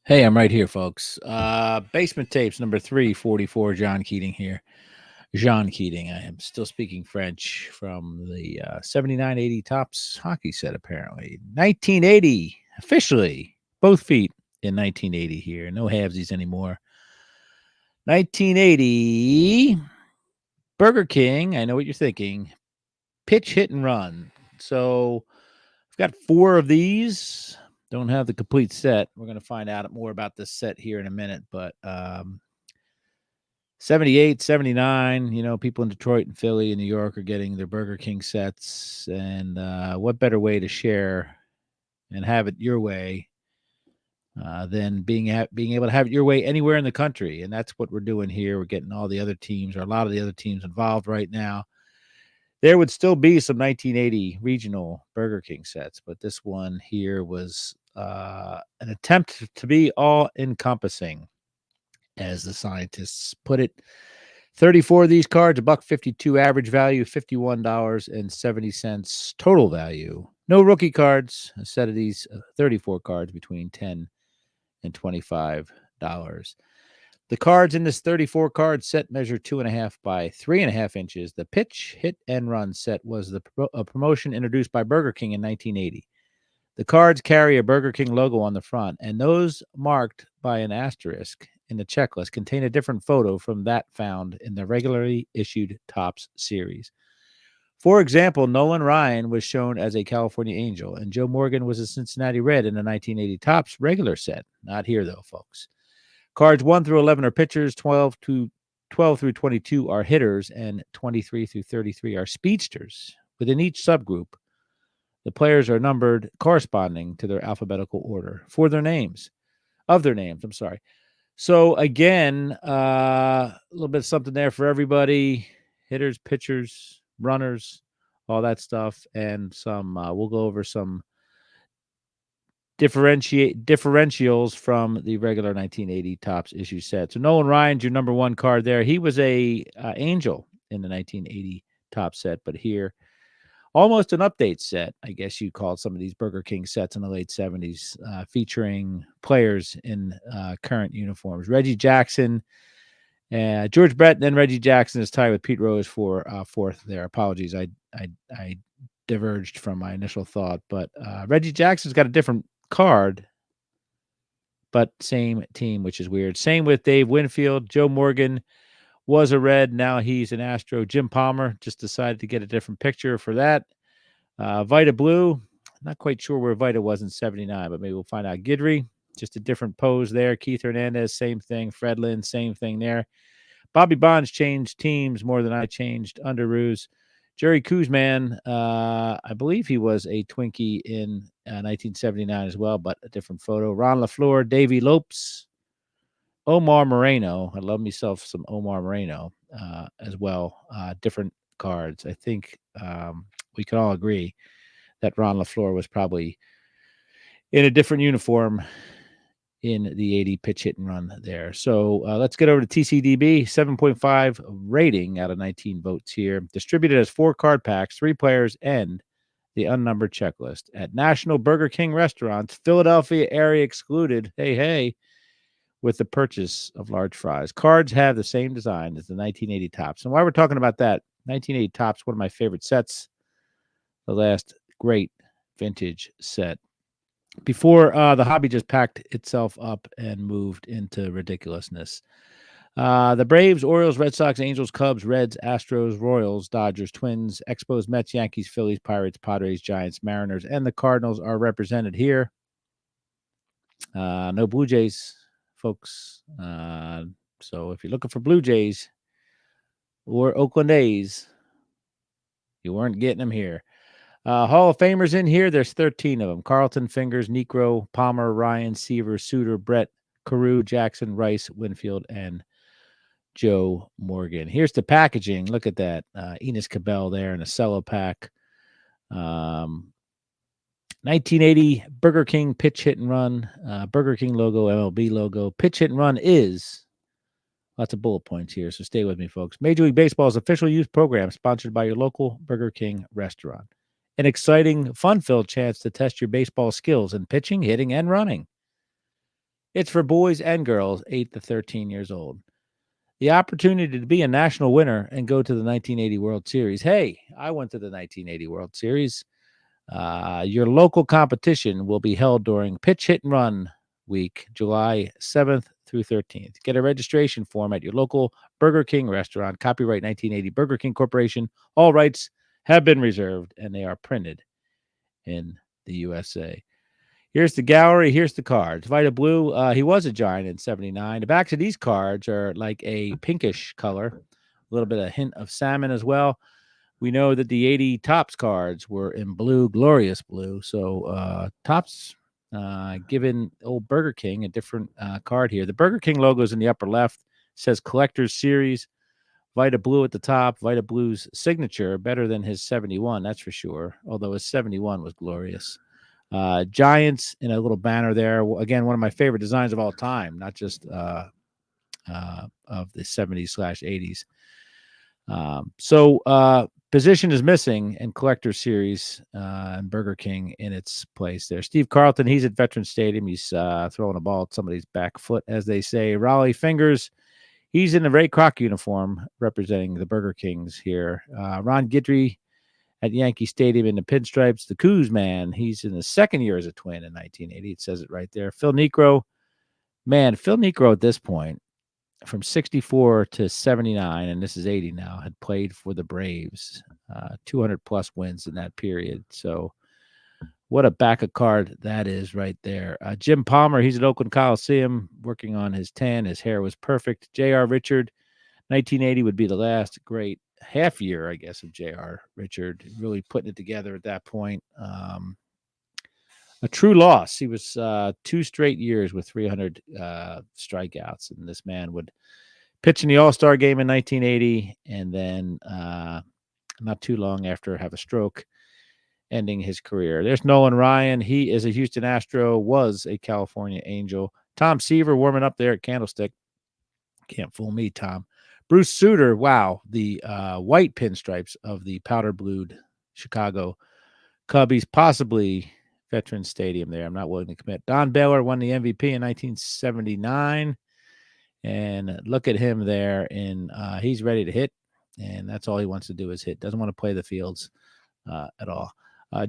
Hey, I'm right here, folks. Basement Tapes number 344. John Keating here. Jean Keating. I am still speaking French from the 79-80 Tops hockey set, apparently. 1980, officially. Both feet in 1980 here. No halvesies anymore. 1980, Burger King. I know what you're thinking. Pitch, hit, and run. So I've got 4 of these. Don't have the complete set. We're going to find out more about this set here in a minute, but 78, 79, people in Detroit and Philly and New York are getting their Burger King sets. And what better way to share and have it your way than being able to have it your way anywhere in the country? And that's what we're doing here. We're getting all the other teams, or a lot of the other teams, involved right now. There would still be some 1980 regional Burger King sets, but this one here was an attempt to be all-encompassing, as the scientists put it. 34 of these cards, $1.52 average value, $51.70 total value. No rookie cards. A set of these 34 cards between $10 and $25. The cards in this 34 card set measure 2.5 by 3.5 inches. The pitch, hit, and run set was a promotion introduced by Burger King in 1980. The cards carry a Burger King logo on the front, and those marked by an asterisk in the checklist contain a different photo from that found in the regularly issued Topps series. For example, Nolan Ryan was shown as a California Angel, and Joe Morgan was a Cincinnati Red in the 1980 Topps regular set. Not here, though, folks. Cards 1 through 11 are pitchers, 12 through 22 are hitters, and 23 through 33 are speedsters. Within each subgroup, the players are numbered corresponding to their alphabetical order of their names. So again, a little bit of something there for everybody: hitters, pitchers, runners, all that stuff, and some. We'll go over some differentials from the regular 1980 Topps issue set. So Nolan Ryan's your number 1 card there. He was a Angel in the 1980 Topps set, but here, almost an update set, I guess you called some of these Burger King sets in the late 70s, featuring players in current uniforms. Reggie Jackson, George Brett, and then Reggie Jackson is tied with Pete Rose for 4th there. Apologies, I diverged from my initial thought, but Reggie Jackson's got a different card, but same team, which is weird. Same with Dave Winfield. Joe Morgan was a Red. Now he's an Astro. Jim Palmer just decided to get a different picture for that. Vita Blue, not quite sure where Vita was in 79, but maybe we'll find out. Guidry, just a different pose there. Keith Hernandez, same thing. Fred Lynn, same thing there. Bobby Bonds changed teams more than I changed Underoos. Jerry Koosman, I believe he was a Twinkie in 1979 as well, but a different photo. Ron LaFleur, Davey Lopes, Omar Moreno. I love myself some Omar Moreno as well. Different cards. I think we can all agree that Ron LaFleur was probably in a different uniform in the 80 pitch, hit, and run there. So let's get over to TCDB. 7.5 rating out of 19 votes here. Distributed as 4 card packs, 3 players, and the unnumbered checklist at National Burger King restaurants, Philadelphia area excluded. Hey, with the purchase of large fries. Cards have the same design as the 1980 Topps. And while we're talking about that, 1980 Topps, one of my favorite sets, the last great vintage set, before the hobby just packed itself up and moved into ridiculousness. The Braves, Orioles, Red Sox, Angels, Cubs, Reds, Astros, Royals, Dodgers, Twins, Expos, Mets, Yankees, Phillies, Pirates, Padres, Giants, Mariners, and the Cardinals are represented here. No Blue Jays, folks. So if you're looking for Blue Jays or Oakland A's, you weren't getting them here. Hall of Famers in here. There's 13 of them. Carlton, Fingers, Necro, Palmer, Ryan, Seaver, Suter, Brett, Carew, Jackson, Rice, Winfield, and Joe Morgan. Here's the packaging. Look at that. Enos Cabell there in a cello pack. 1980 Burger King pitch, hit, and run. Burger King logo, MLB logo. Pitch, hit, and run is lots of bullet points here, so stay with me, folks. Major League Baseball's official youth program sponsored by your local Burger King restaurant. An exciting, fun-filled chance to test your baseball skills in pitching, hitting, and running. It's for boys and girls 8 to 13 years old. The opportunity to be a national winner and go to the 1980 World Series. Hey, I went to the 1980 World Series. Your local competition will be held during Pitch Hit and Run Week, July 7th through 13th. Get a registration form at your local Burger King restaurant. Copyright 1980 Burger King Corporation. All rights have been reserved, and they are printed in the USA. Here's the gallery. Here's the cards. Vita Blue, he was a Giant in 79. The backs of these cards are like a pinkish color, a little bit of hint of salmon as well. We know that the 80 Topps cards were in blue, glorious blue. So Topps given old Burger King a different card here. The Burger King logo is in the upper left. Says Collector's Series. Vita Blue at the top. Vita Blue's signature, better than his 71, that's for sure. Although his 71 was glorious. Giants in a little banner there. Again, one of my favorite designs of all time, not just of the 70s/80s. Position is missing and Collector Series and Burger King in its place there. Steve Carlton, he's at Veterans Stadium. He's throwing a ball at somebody's back foot, as they say. Raleigh Fingers, he's in the Ray Kroc uniform representing the Burger Kings here. Ron Guidry at Yankee Stadium in the pinstripes. The Coos man, he's in the second year as a Twin in 1980. It says it right there. Phil Niekro, man, Phil Niekro at this point, from 64 to 79, and this is 80 now, had played for the Braves. 200 plus wins in that period. So what a back of card that is right there. Jim Palmer, he's at Oakland Coliseum working on his tan. His hair was perfect. J.R. Richard, 1980 would be the last great half year, I guess, of J.R. Richard, really putting it together at that point. A true loss. He was 2 straight years with 300 strikeouts, and this man would pitch in the All-Star game in 1980, and then not too long after have a stroke, ending his career. There's Nolan Ryan. He is a Houston Astro, was a California Angel. Tom Seaver warming up there at Candlestick. Can't fool me, Tom. Bruce Sutter, wow, the white pinstripes of the powder-blued Chicago Cubbies, possibly Veterans Stadium there. I'm not willing to commit. Don Baylor won the MVP in 1979, and look at him there. And he's ready to hit, and that's all he wants to do is hit. Doesn't want to play the fields at all.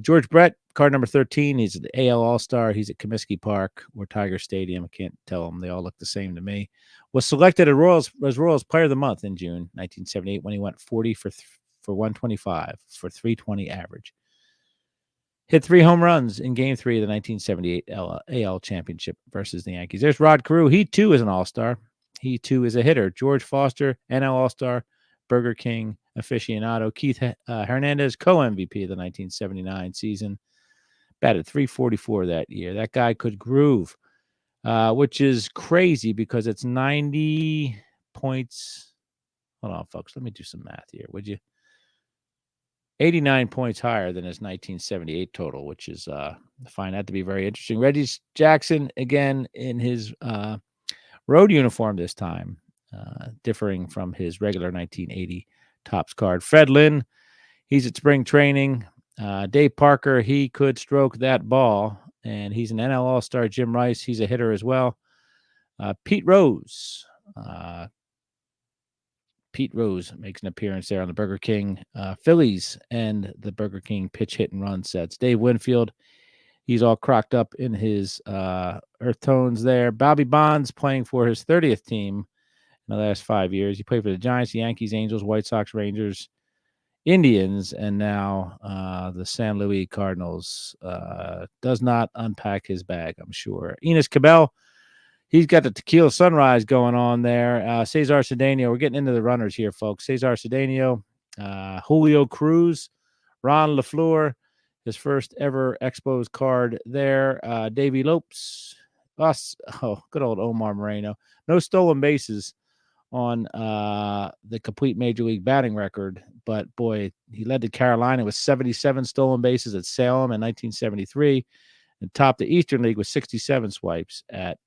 George Brett, card number 13. He's at the AL All-Star. He's at Comiskey Park or Tiger Stadium. I can't tell them. They all look the same to me. Was selected as Royals Player of the Month in June 1978 when he went 40 for 125 for 320 average. Hit 3 home runs in Game 3 of the 1978 AL Championship versus the Yankees. There's Rod Carew. He, too, is an All-Star. He, too, is a hitter. George Foster, NL All-Star, Burger King aficionado. Keith Hernandez, co-MVP of the 1979 season. Batted .344 that year. That guy could groove, which is crazy because it's 90 points. Hold on, folks. Let me do some math here, would you? 89 points higher than his 1978 total, which is find that to be very interesting. Reggie Jackson, again, in his road uniform this time, differing from his regular 1980 Topps card. Fred Lynn, he's at spring training. Dave Parker, he could stroke that ball, and he's an NL All-Star. Jim Rice, he's a hitter as well. Pete Rose. Pete Rose makes an appearance there on the Burger King Phillies and the Burger King pitch, hit, and run sets. Dave Winfield, he's all crocked up in his earth tones there. Bobby Bonds playing for his 30th team in the last 5 years. He played for the Giants, the Yankees, Angels, White Sox, Rangers, Indians, and now the San Luis Cardinals. Does not unpack his bag, I'm sure. Enos Cabell, he's got the Tequila Sunrise going on there. Cesar Cedeno, we're getting into the runners here, folks. Cesar Cedeno, Julio Cruz, Ron LaFleur, his first ever Expos card there. Davey Lopes, good old Omar Moreno. No stolen bases on the complete Major League batting record, but boy, he led to Carolina with 77 stolen bases at Salem in 1973 and topped the Eastern League with 67 swipes at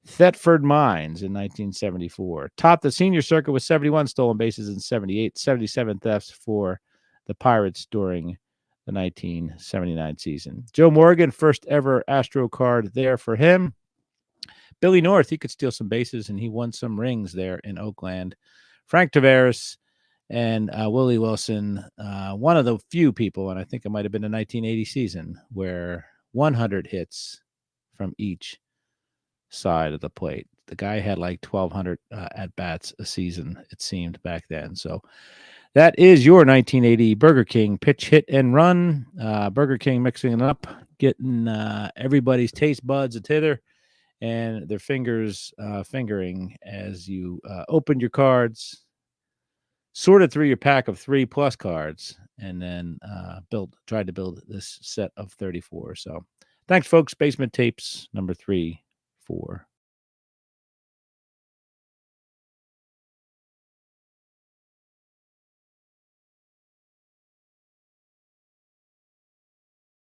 Thetford Mines in 1974. Topped the senior circuit with 71 stolen bases in 78, 77 thefts for the Pirates during the 1979 season. Joe Morgan, first ever Astro card there for him. Billy North, he could steal some bases, and he won some rings there in Oakland. Frank Tavares and Willie Wilson, one of the few people, and I think it might have been the 1980 season, where 100 hits from each side of the plate. The guy had like 1,200 at bats a season, it seemed back then. So that is your 1980 Burger King pitch, hit, and run. Burger King mixing it up, getting everybody's taste buds a tither and their fingers fingering as you opened your cards, sorted through your pack of 3+ cards, and then tried to build this set of 34. So thanks, folks. Basement Tapes number 3, 4.